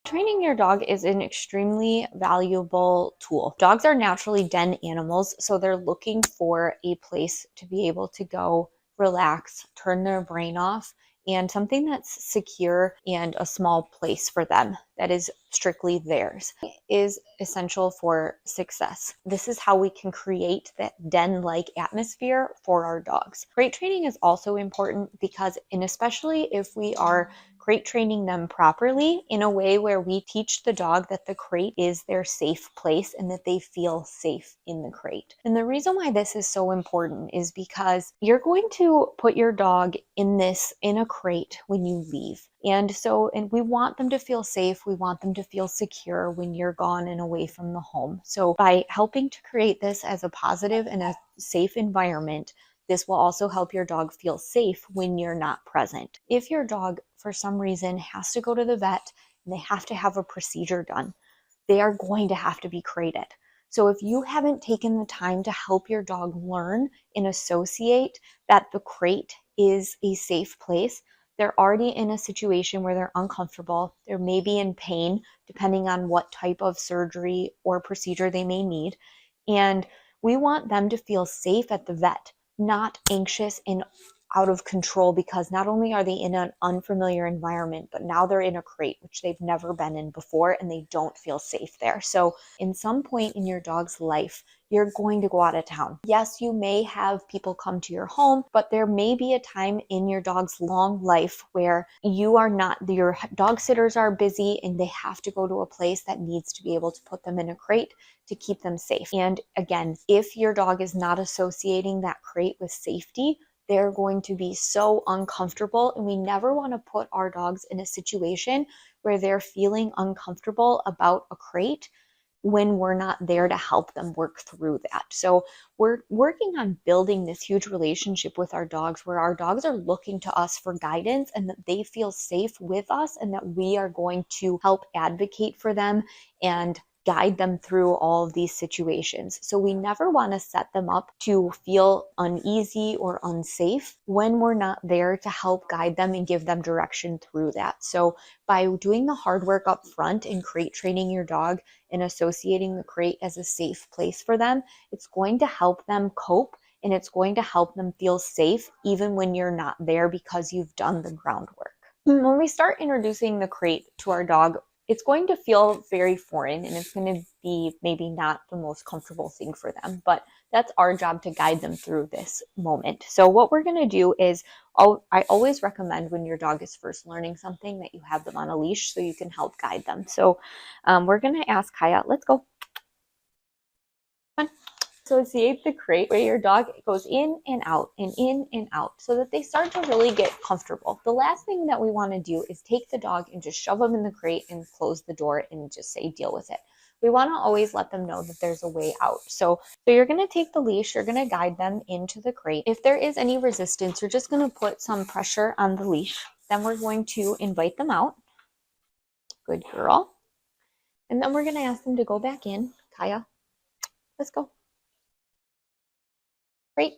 Training your dog is an extremely valuable tool. Dogs are naturally den animals, so they're looking for a place to be able to go relax, turn their brain off, and something that's secure and a small place for them that is strictly theirs is essential for success. This is how we can create that den-like atmosphere for our dogs. Crate training is also important because, and especially if we are crate training them properly in a way where we teach the dog that the crate is their safe place and that they feel safe in the crate. And the reason why this is so important is because you're going to put your dog in a crate when you leave. And we want them to feel safe. We want them to feel secure when you're gone and away from the home. So by helping to create this as a positive and a safe environment, this will also help your dog feel safe when you're not present. If your dog, for some reason, has to go to the vet and they have to have a procedure done, they are going to have to be crated. So if you haven't taken the time to help your dog learn and associate that the crate is a safe place, they're already in a situation where they're uncomfortable. They're maybe in pain, depending on what type of surgery or procedure they may need. And we want them to feel safe at the vet, not anxious and out of control, because not only are they in an unfamiliar environment, but now they're in a crate, which they've never been in before, and they don't feel safe there. So in some point in your dog's life, you're going to go out of town. Yes, you may have people come to your home, but there may be a time in your dog's long life where your dog sitters are busy and they have to go to a place that needs to be able to put them in a crate to keep them safe. And again, if your dog is not associating that crate with safety, they're going to be so uncomfortable. And we never want to put our dogs in a situation where they're feeling uncomfortable about a crate when we're not there to help them work through that. So we're working on building this huge relationship with our dogs where our dogs are looking to us for guidance and that they feel safe with us and that we are going to help advocate for them and guide them through all of these situations. So we never want to set them up to feel uneasy or unsafe when we're not there to help guide them and give them direction through that. So by doing the hard work up front and crate training your dog and associating the crate as a safe place for them, it's going to help them cope and it's going to help them feel safe even when you're not there because you've done the groundwork. When we start introducing the crate to our dog, it's going to feel very foreign and it's going to be maybe not the most comfortable thing for them, but that's our job to guide them through this moment. So what we're going to do is, I always recommend when your dog is first learning something that you have them on a leash so you can help guide them. So we're going to ask Kaya, let's go. Come on. Associate the crate where your dog goes in and out and in and out so that they start to really get comfortable. The last thing that we want to do is take the dog and just shove them in the crate and close the door and just say, deal with it. We want to always let them know that there's a way out. So you're going to take the leash, you're going to guide them into the crate. If there is any resistance, you're just going to put some pressure on the leash. Then we're going to invite them out. Good girl. And then we're going to ask them to go back in. Kaya, let's go. Great.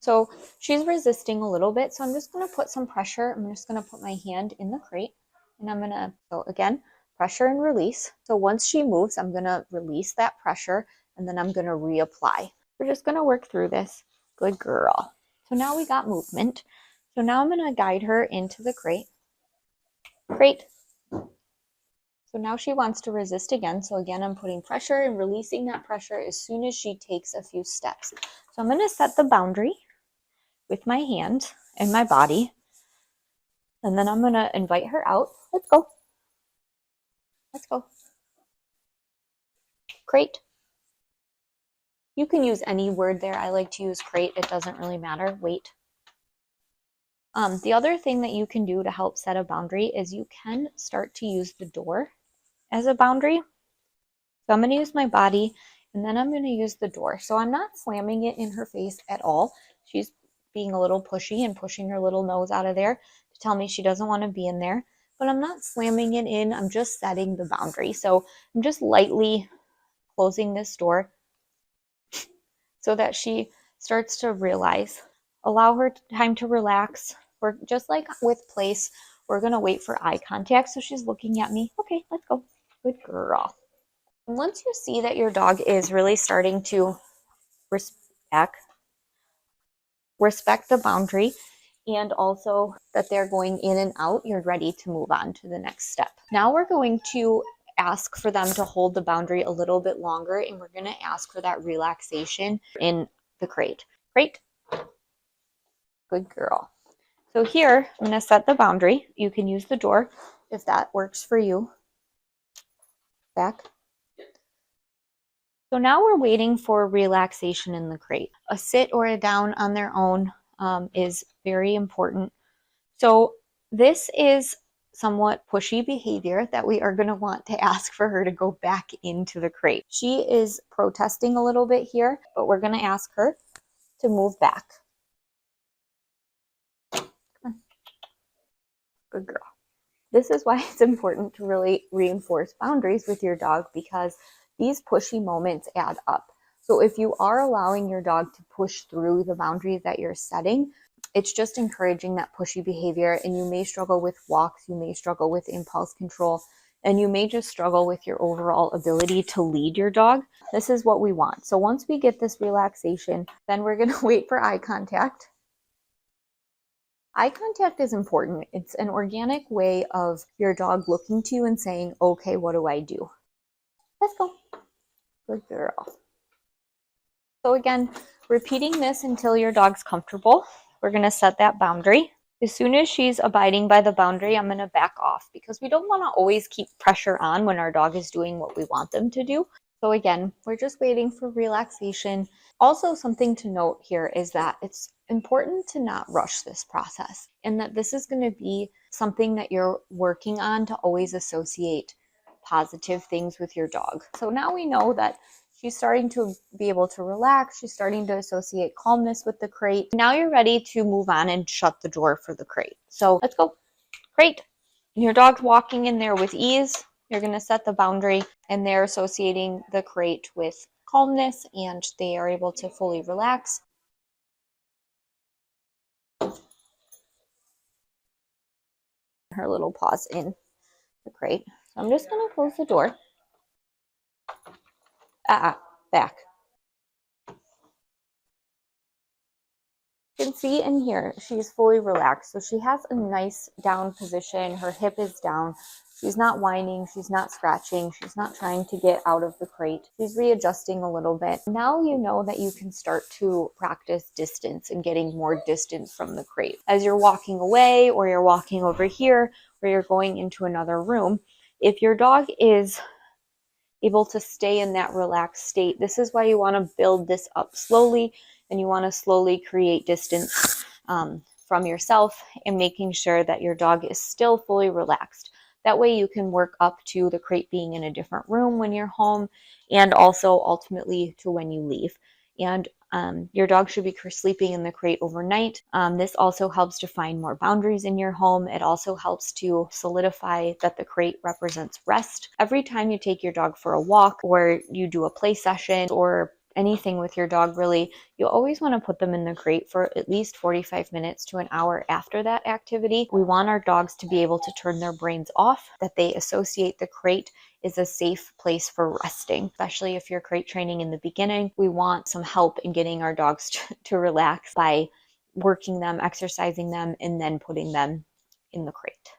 So she's resisting a little bit. So I'm just going to put some pressure. I'm just going to put my hand in the crate and I'm going to go again, pressure and release. So once she moves, I'm going to release that pressure and then I'm going to reapply. We're just going to work through this. Good girl. So now we got movement. So now I'm going to guide her into the crate. Great. So now she wants to resist again. So again, I'm putting pressure and releasing that pressure as soon as she takes a few steps. So I'm going to set the boundary with my hand and my body. And then I'm going to invite her out. Let's go. Let's go. Crate. You can use any word there. I like to use crate. It doesn't really matter. Wait. The other thing that you can do to help set a boundary is you can start to use the door as a boundary. So I'm going to use my body and then I'm going to use the door. So I'm not slamming it in her face at all. She's being a little pushy and pushing her little nose out of there to tell me she doesn't want to be in there. But I'm not slamming it in. I'm just setting the boundary. So I'm just lightly closing this door so that she starts to realize. Allow her time to relax. We're just like with place, We're going to wait for eye contact. So she's looking at me. Okay, let's go. Good girl. And once you see that your dog is really starting to respect the boundary, and also that they're going in and out, you're ready to move on to the next step. Now we're going to ask for them to hold the boundary a little bit longer, and we're going to ask for that relaxation in the crate. Great. Good girl. So here, I'm going to set the boundary. You can use the door if that works for you. Back. So now we're waiting for relaxation in the crate. A sit or a down on their own is very important. So this is somewhat pushy behavior that we are going to want to ask for her to go back into the crate. She is protesting a little bit here, but we're going to ask her to move back. Come on. Good girl. This is why it's important to really reinforce boundaries with your dog, because these pushy moments add up. So if you are allowing your dog to push through the boundaries that you're setting, it's just encouraging that pushy behavior, and you may struggle with walks, you may struggle with impulse control, and you may just struggle with your overall ability to lead your dog. This is what we want. So once we get this relaxation, then we're going to wait for eye contact. Eye contact is important. It's an organic way of your dog looking to you and saying, okay, what do I do? Let's go. Good girl. So again, repeating this until your dog's comfortable. We're going to set that boundary. As soon as she's abiding by the boundary, I'm going to back off, because we don't want to always keep pressure on when our dog is doing what we want them to do. So again, we're just waiting for relaxation. Also, something to note here is that it's important to not rush this process, and that this is going to be something that you're working on to always associate positive things with your dog. So now we know that she's starting to be able to relax. She's starting to associate calmness with the crate. Now you're ready to move on and shut the door for the crate. So let's go. Crate. Your dog's walking in there with ease. You're going to set the boundary, and they're associating the crate with calmness, and they are able to fully relax. Her little paws in the crate. So I'm just going to close the door. Back. You can see in here, she's fully relaxed. So she has a nice down position. Her hip is down. She's not whining. She's not scratching. She's not trying to get out of the crate. She's readjusting a little bit. Now you know that you can start to practice distance and getting more distance from the crate. As you're walking away, or you're walking over here, or you're going into another room, if your dog is able to stay in that relaxed state, this is why you want to build this up slowly, and you want to slowly create distance from yourself, and making sure that your dog is still fully relaxed. That way you can work up to the crate being in a different room when you're home, and also ultimately to when you leave. And your dog should be sleeping in the crate overnight. This also helps to find more boundaries in your home. It also helps to solidify that the crate represents rest. Every time you take your dog for a walk, or you do a play session, or anything with your dog, really, you always want to put them in the crate for at least 45 minutes to an hour after that activity. We want our dogs to be able to turn their brains off, that they associate the crate is a safe place for resting, especially if you're crate training in the beginning. We want some help in getting our dogs to relax by working them, exercising them, and then putting them in the crate.